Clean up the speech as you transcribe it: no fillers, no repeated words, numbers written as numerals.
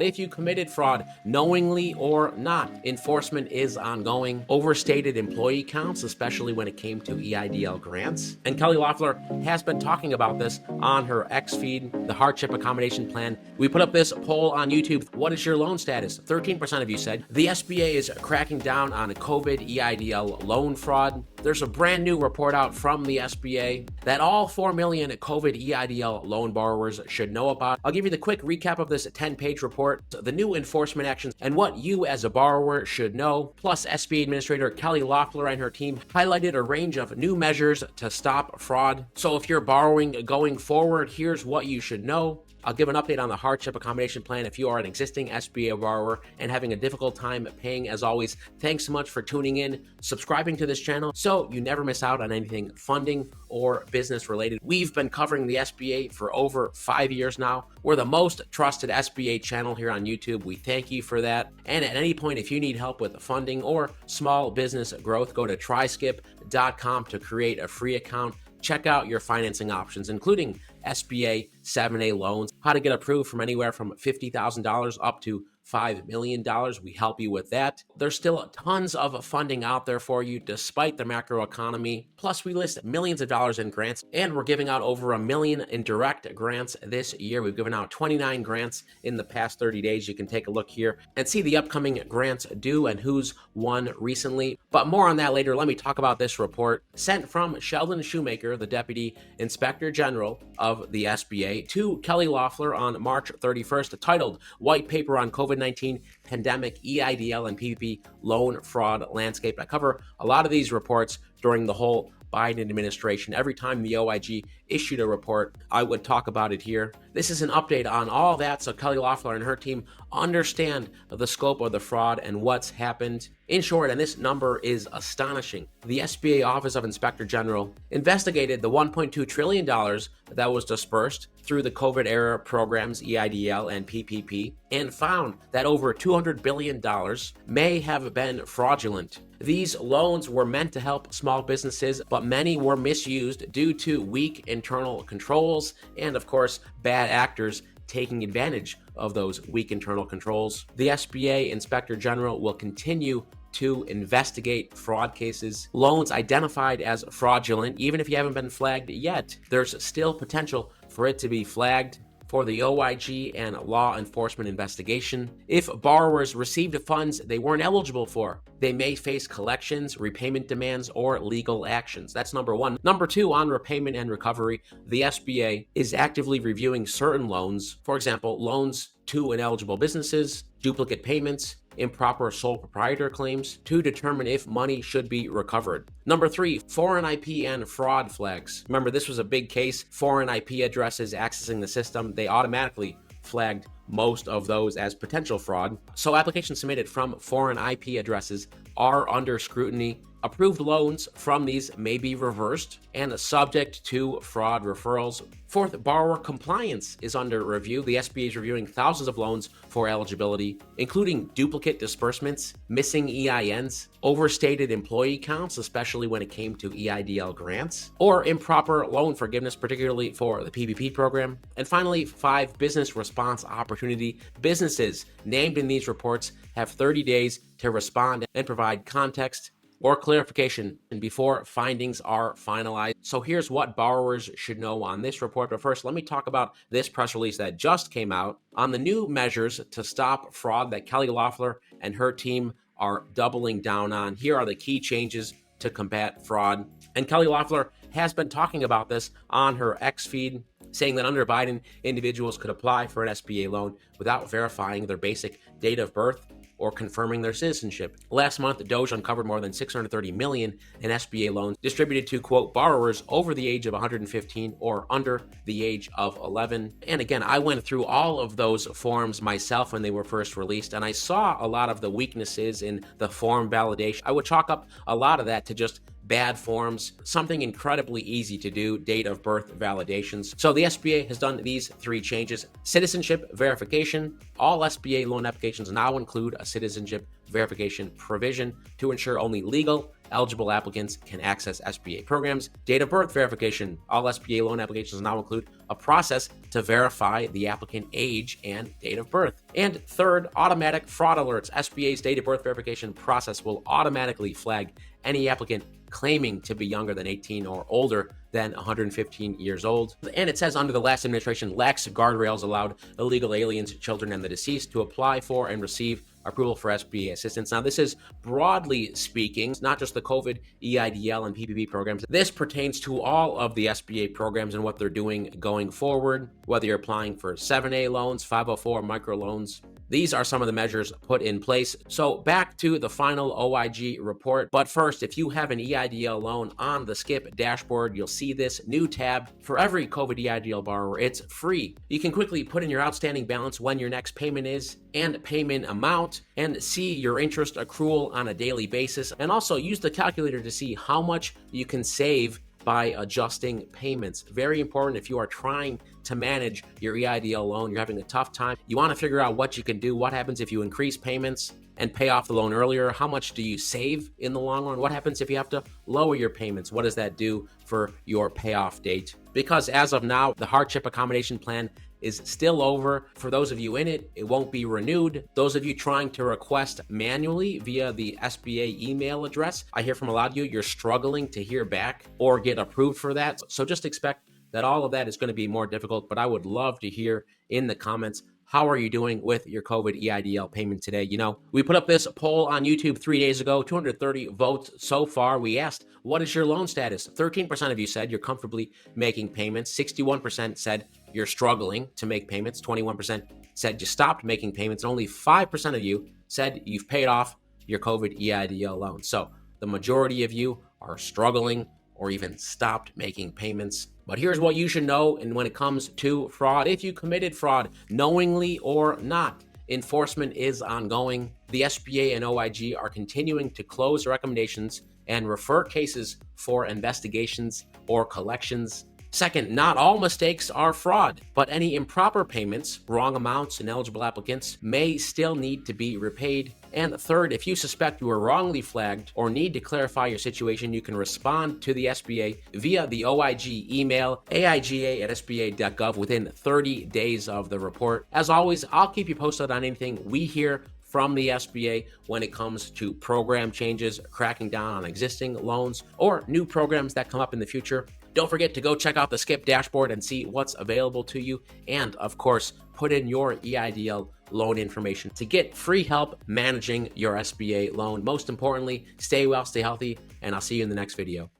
If you committed fraud knowingly or not, enforcement is ongoing. Overstated employee counts, especially when it came to EIDL grants. And Kelly Loeffler has been talking about this on her X feed, the Hardship Accommodation Plan. We put up this poll on YouTube. What is your loan status? 13% of you said. The SBA is cracking down on COVID EIDL loan fraud. There's a brand new report out from the SBA that all 4 million COVID EIDL loan borrowers should know about. I'll give you the quick recap of this 10-page report, the new enforcement actions, and what you as a borrower should know. Plus, SBA Administrator Kelly Loeffler and her team highlighted a range of new measures to stop fraud. So if you're borrowing going forward, here's what you should know. I'll give an update on the Hardship Accommodation Plan if you are an existing SBA borrower and having a difficult time paying. As always, thanks so much for tuning in, subscribing to this channel so you never miss out on anything funding or business related. We've been covering the SBA for over 5 years now. We're the most trusted SBA channel here on YouTube. We thank you for that. And at any point, if you need help with funding or small business growth, go to tryskip.com to create a free account. Check out your financing options, including SBA 7A loans, how to get approved from anywhere from $50,000 up to $5 million. We help you with that. There's still tons of funding out there for you despite the macro economy. Plus, we list millions of dollars in grants, and we're giving out over 1 million in direct grants this year. We've given out 29 grants in the past 30 days. You can take a look here and see the upcoming grants due and who's won recently. But more on that later. Let me talk about this report sent from Sheldon Shoemaker, the Deputy Inspector General of the SBA, to Kelly Loeffler on March 31st, titled White Paper on COVID-19 Pandemic EIDL and PPP Loan Fraud Landscape. I cover a lot of these reports during the whole Biden administration. Every time the OIG issued a report, I would talk about it here. This is an update on all that so Kelly Loeffler and her team understand the scope of the fraud and what's happened. In short, and this number is astonishing, the SBA Office of Inspector General investigated the $1.2 trillion that was dispersed through the COVID-era programs EIDL and PPP and found that over $200 billion may have been fraudulent. These loans were meant to help small businesses, but many were misused due to weak internal controls and, of course, bad actors taking advantage of those weak internal controls. The SBA Inspector General will continue to investigate fraud cases. Loans identified as fraudulent, even if you haven't been flagged yet, there's still potential for it to be flagged for the OIG and law enforcement investigation. If borrowers received funds they weren't eligible for, they may face collections, repayment demands, or legal actions. That's number one. Number two, on repayment and recovery, the SBA is actively reviewing certain loans, for example, loans to ineligible businesses, duplicate payments, improper sole proprietor claims, to determine if money should be recovered. Number three, foreign IP and fraud flags. Remember, this was a big case. Foreign IP addresses accessing the system, they automatically flagged most of those as potential fraud. So applications submitted from foreign IP addresses are under scrutiny. Approved loans from these may be reversed and subject to fraud referrals. Fourth, borrower compliance is under review. The SBA is reviewing thousands of loans for eligibility, including duplicate disbursements, missing EINs, overstated employee counts, especially when it came to EIDL grants, or improper loan forgiveness, particularly for the PPP program. And finally, five, business response opportunity. Businesses named in these reports have 30 days to respond and provide context or clarification and before findings are finalized. So here's what borrowers should know on this report. But first, let me talk about this press release that just came out on the new measures to stop fraud that Kelly Loeffler and her team are doubling down on. Here are the key changes to combat fraud. And Kelly Loeffler has been talking about this on her X feed, saying that under Biden, individuals could apply for an SBA loan without verifying their basic date of birth or confirming their citizenship. Last month, DOGE uncovered more than $630 million in SBA loans distributed to, quote, borrowers over the age of 115 or under the age of 11. And again, I went through all of those forms myself when they were first released, and I saw a lot of the weaknesses in the form validation. I would chalk up a lot of that to just bad forms, something incredibly easy to do, date of birth validations. So the SBA has done these three changes. Citizenship verification. All SBA loan applications now include a citizenship verification provision to ensure only legal eligible applicants can access SBA programs. Date of birth verification. All SBA loan applications now include a process to verify the applicant age and date of birth. And third, automatic fraud alerts. SBA's date of birth verification process will automatically flag any applicant claiming to be younger than 18 or older than 115 years old. And it says under the last administration, lax guardrails allowed illegal aliens, children, and the deceased to apply for and receive approval for SBA assistance. Now, this is broadly speaking, not just the COVID EIDL and PPP programs. This pertains to all of the SBA programs and what they're doing going forward, whether you're applying for 7A loans, 504 microloans. These are some of the measures put in place. So back to the final OIG report. But first, if you have an EIDL loan on the SCIP dashboard, you'll see this new tab. For every COVID EIDL borrower, it's free. You can quickly put in your outstanding balance, when your next payment is, and payment amount, and see your interest accrual on a daily basis. And also use the calculator to see how much you can save by adjusting payments. Very important if you are trying to manage your EIDL loan, you're having a tough time. You want to figure out what you can do. What happens if you increase payments and pay off the loan earlier? How much do you save in the long run? What happens if you have to lower your payments? What does that do for your payoff date? Because as of now, the Hardship Accommodation Plan is still over. For those of you in it, it won't be renewed. Those of you trying to request manually via the SBA email address, I hear from a lot of you, you're struggling to hear back or get approved for that. So just expect that all of that is going to be more difficult, but I would love to hear in the comments, how are you doing with your COVID EIDL payment today? You know, we put up this poll on YouTube 3 days ago, 230 votes so far. We asked, what is your loan status? 13% of you said you're comfortably making payments. 61% said you're struggling to make payments. 21% said you stopped making payments. And only 5% of you said you've paid off your COVID EIDL loan. So the majority of you are struggling or even stopped making payments. But here's what you should know. And when it comes to fraud, if you committed fraud knowingly or not, enforcement is ongoing. The SBA and OIG are continuing to close recommendations and refer cases for investigations or collections. Second, not all mistakes are fraud, but any improper payments, wrong amounts, and ineligible applicants may still need to be repaid. And third, if you suspect you were wrongly flagged or need to clarify your situation, you can respond to the SBA via the OIG email, aiga@sba.gov, within 30 days of the report. As always, I'll keep you posted on anything we hear from the SBA when it comes to program changes, cracking down on existing loans, or new programs that come up in the future. Don't forget to go check out the SCIP dashboard and see what's available to you. And of course, put in your EIDL loan information to get free help managing your SBA loan. Most importantly, stay well, stay healthy, and I'll see you in the next video.